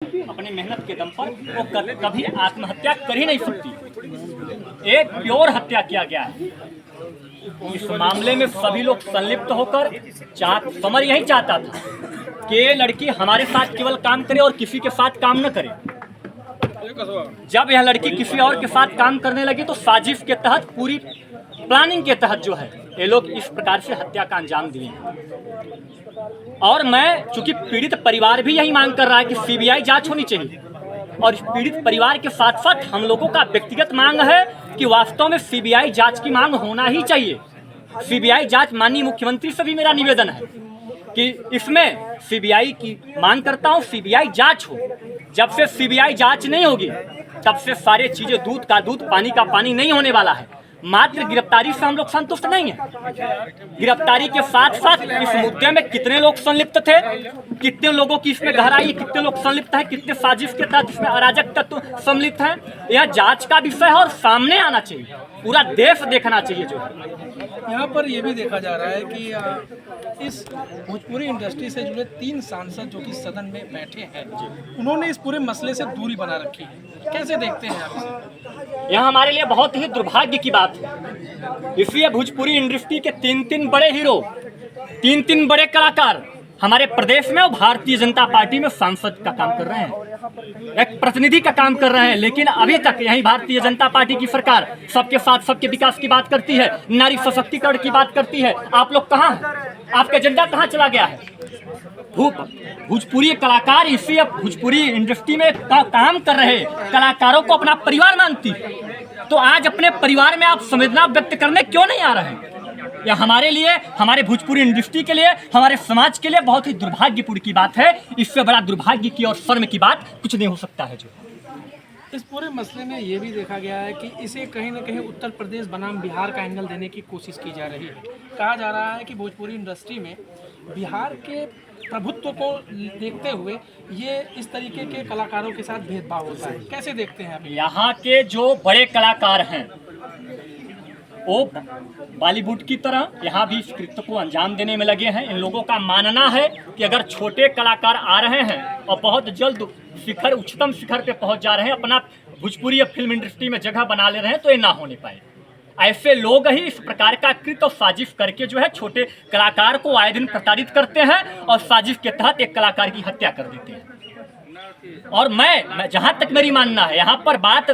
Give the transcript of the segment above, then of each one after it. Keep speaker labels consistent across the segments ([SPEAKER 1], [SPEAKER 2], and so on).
[SPEAKER 1] अपने मेहनत के दम पर वो कभी आत्महत्या कर ही नहीं सकती। एक प्योर हत्या किया गया है। इस मामले में सभी लोग संलिप्त होकर समर यही चाहता था कि ये लड़की हमारे साथ केवल काम करे और किसी के साथ काम न करे। जब यह लड़की किसी और के साथ काम करने लगी तो साजिश के तहत, पूरी प्लानिंग के तहत जो है ये लोग इस प्रकार से हत्या का अंजाम दिए हैं। और मैं, चूंकि पीड़ित परिवार भी यही मांग कर रहा है कि सीबीआई जांच होनी चाहिए, और इस पीड़ित परिवार के साथ साथ हम लोगों का व्यक्तिगत मांग है कि वास्तव में सीबीआई जांच की मांग होना ही चाहिए। सीबीआई जांच, माननीय मुख्यमंत्री से भी मेरा निवेदन है कि इसमें सीबीआई की मांग करता हूं, सीबीआई जांच हो। जब से सीबीआई जांच नहीं होगी तब से सारे चीजें दूध का दूध पानी का पानी नहीं होने वाला है। मात्र गिरफ्तारी से हम लोग संतुष्ट नहीं हैं। गिरफ्तारी के साथ साथ इस मुद्दे में कितने लोग संलिप्त थे, कितने लोगों की इसमें गहराई, कितने लोग संलिप्त हैं, कितने साजिश के तहत इसमें अराजक तत्व सम्मिलित हैं, यह जांच का विषय है और सामने आना चाहिए। पूरा देश देखना चाहिए। जो
[SPEAKER 2] यहाँ पर यह भी देखा जा रहा है कि इस भोजपुरी इंडस्ट्री से जुड़े 3 सांसद जो कि सदन में बैठे हैं, उन्होंने इस पूरे मसले से दूरी बना रखी है। कैसे देखते हैं आप इसे?
[SPEAKER 1] यह हमारे लिए बहुत ही दुर्भाग्य की बात है। इसलिए भोजपुरी इंडस्ट्री के 3 बड़े हीरो, 3 बड़े कलाकार हमारे प्रदेश में और भारतीय जनता पार्टी में सांसद का काम कर रहे हैं, एक प्रतिनिधि का काम कर रहे हैं। लेकिन अभी तक यही भारतीय जनता पार्टी की सरकार सबके साथ सबके विकास की बात करती है, नारी सशक्तिकरण की बात करती है। आप लोग कहाँ हैं? आपका एजेंडा कहाँ चला गया है? भोजपुरी कलाकार इसी भोजपुरी इंडस्ट्री में काम कर रहे कलाकारों को अपना परिवार मानती, तो आज अपने परिवार में आप संवेदना व्यक्त करने क्यों नहीं आ रहे हैं? यह हमारे लिए, हमारे भोजपुरी इंडस्ट्री के लिए, हमारे समाज के लिए बहुत ही दुर्भाग्यपूर्ण की बात है। इससे बड़ा दुर्भाग्य की और शर्म की बात कुछ नहीं हो सकता है। जो
[SPEAKER 2] इस पूरे मसले में ये भी देखा गया है कि इसे कहीं ना कहीं उत्तर प्रदेश बनाम बिहार का एंगल देने की कोशिश की जा रही है। कहा जा रहा है कि भोजपुरी इंडस्ट्री में बिहार के प्रभुत्व को देखते हुए ये इस तरीके के कलाकारों के साथ भेदभाव होता है। कैसे देखते हैं आप?
[SPEAKER 1] यहाँ के जो बड़े कलाकार हैं वो बॉलीवुड की तरह यहाँ भी इस कृत्य को अंजाम देने में लगे हैं। इन लोगों का मानना है कि अगर छोटे कलाकार आ रहे हैं और बहुत जल्द शिखर, उच्चतम शिखर पे पहुंच जा रहे हैं, अपना भोजपुरी फिल्म इंडस्ट्री में जगह बना ले रहे हैं, तो ये ना होने पाए। ऐसे लोग ही इस प्रकार का कृत्य और साजिश करके जो है छोटे कलाकार को आए दिन प्रताड़ित करते हैं और साजिश के तहत एक कलाकार की हत्या कर देते हैं। और मैं जहाँ तक मेरी मानना है, यहाँ पर बात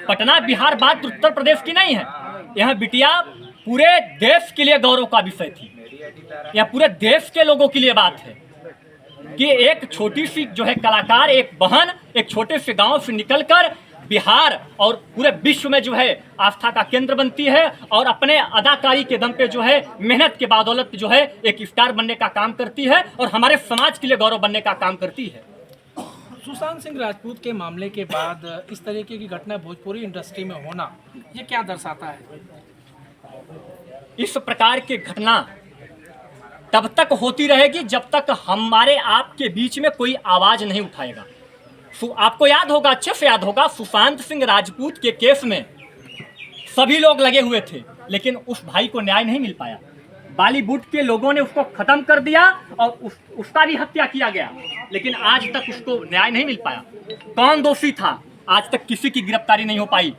[SPEAKER 1] पटना बिहार, बात उत्तर प्रदेश की नहीं है। यह बिटिया पूरे देश के लिए गौरव का विषय थी। यह पूरे देश के लोगों के लिए बात है कि एक छोटी सी जो है कलाकार, एक बहन, एक छोटे से गांव से निकलकर बिहार और पूरे विश्व में जो है आस्था का केंद्र बनती है और अपने अदाकारी के दम पे जो है मेहनत के बदौलत जो है एक स्टार बनने का काम करती है और हमारे समाज के लिए गौरव बनने का काम करती है।
[SPEAKER 2] सुशांत सिंह राजपूत के मामले के बाद इस तरीके की घटना भोजपुरी इंडस्ट्री में होना, ये क्या दर्शाता है?
[SPEAKER 1] इस प्रकार की घटना तब तक होती रहेगी जब तक हमारे आपके बीच में कोई आवाज नहीं उठाएगा। आपको याद होगा, अच्छे से याद होगा, सुशांत सिंह राजपूत के केस में सभी लोग लगे हुए थे, लेकिन उस भाई को न्याय नहीं मिल पाया। बॉलीवुड के लोगों ने उसको खत्म कर दिया और उसका भी हत्या किया गया, लेकिन आज तक उसको न्याय नहीं मिल पाया। कौन दोषी था, आज तक किसी की गिरफ्तारी नहीं हो पाई।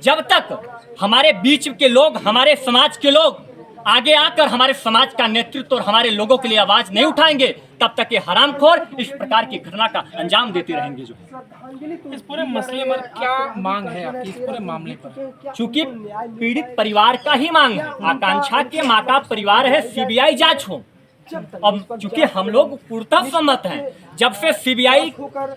[SPEAKER 1] जब तक हमारे बीच के लोग, हमारे समाज के लोग आगे आकर हमारे समाज का नेतृत्व और हमारे लोगों के लिए आवाज नहीं उठाएंगे, तब तक ये हरामखोर इस प्रकार की घटना का अंजाम देते रहेंगे। जो
[SPEAKER 2] इस पूरे मसले में क्या मांग है आपकी, इस पूरे मामले पर?
[SPEAKER 1] चूंकि पीड़ित परिवार का ही मांग है, आकांक्षा के माता परिवार है, सीबीआई जांच हो। अब चूंकि हम लोग पूर्णतः सहमत हैं, जब से सीबीआई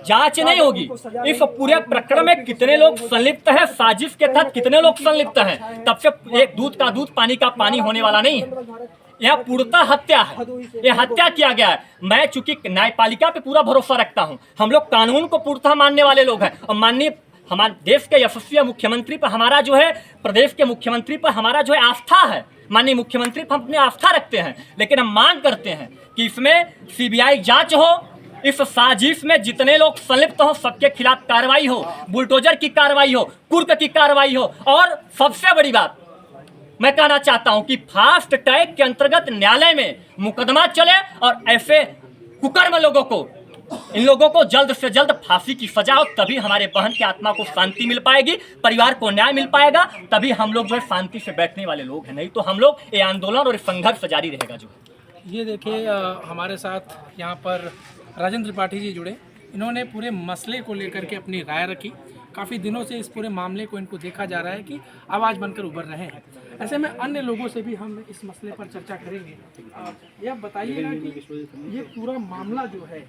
[SPEAKER 1] जांच नहीं होगी, इस पूरे प्रकरण में कितने लोग संलिप्त हैं, साजिश के तहत कितने लोग संलिप्त हैं, तब से एक दूध का दूध पानी का पानी होने वाला नहीं है। यह पूर्णतः हत्या है, यह हत्या किया गया है। मैं चूंकि न्यायपालिका पे पूरा भरोसा रखता हूं, हम लोग कानून को पूर्णतः मानने वाले लोग हैं और माननीय हमारे देश के यशस्वी मुख्यमंत्री पर हमारा जो है, प्रदेश के मुख्यमंत्री पर हमारा जो है आस्था है, माननीय मुख्यमंत्री पर हम अपनी आस्था रखते हैं। लेकिन हम मांग करते हैं कि इसमें सीबीआई जांच हो, इस साजिश में जितने लोग संलिप्त हो सबके खिलाफ कार्रवाई हो, बुलडोजर की कार्रवाई हो, कुर्क की कार्रवाई हो, और सबसे बड़ी बात मैं कहना चाहता हूं कि फास्ट ट्रैक के अंतर्गत न्यायालय में मुकदमा चले और ऐसे कुकर्म लोगों को इन लोगों को जल्द से जल्द फांसी की सजा हो, तभी हमारे बहन की आत्मा को शांति मिल पाएगी, परिवार को न्याय मिल पाएगा, तभी हम लोग जो है शांति से बैठने वाले लोग हैं। नहीं तो हम लोग ये आंदोलन और संघर्ष जारी रहेगा जो है।
[SPEAKER 2] ये देखिए हमारे साथ यहाँ पर राजेंद्र त्रिपाठी जी जुड़े। इन्होंने पूरे मसले को लेकर के अपनी राय रखी। काफ़ी दिनों से इस पूरे मामले को इनको देखा जा रहा है कि आवाज़ बनकर उभर रहे हैं। ऐसे में अन्य लोगों से भी हम इस मसले पर चर्चा करेंगे। आप यह बताइएगा कि ये पूरा मामला जो है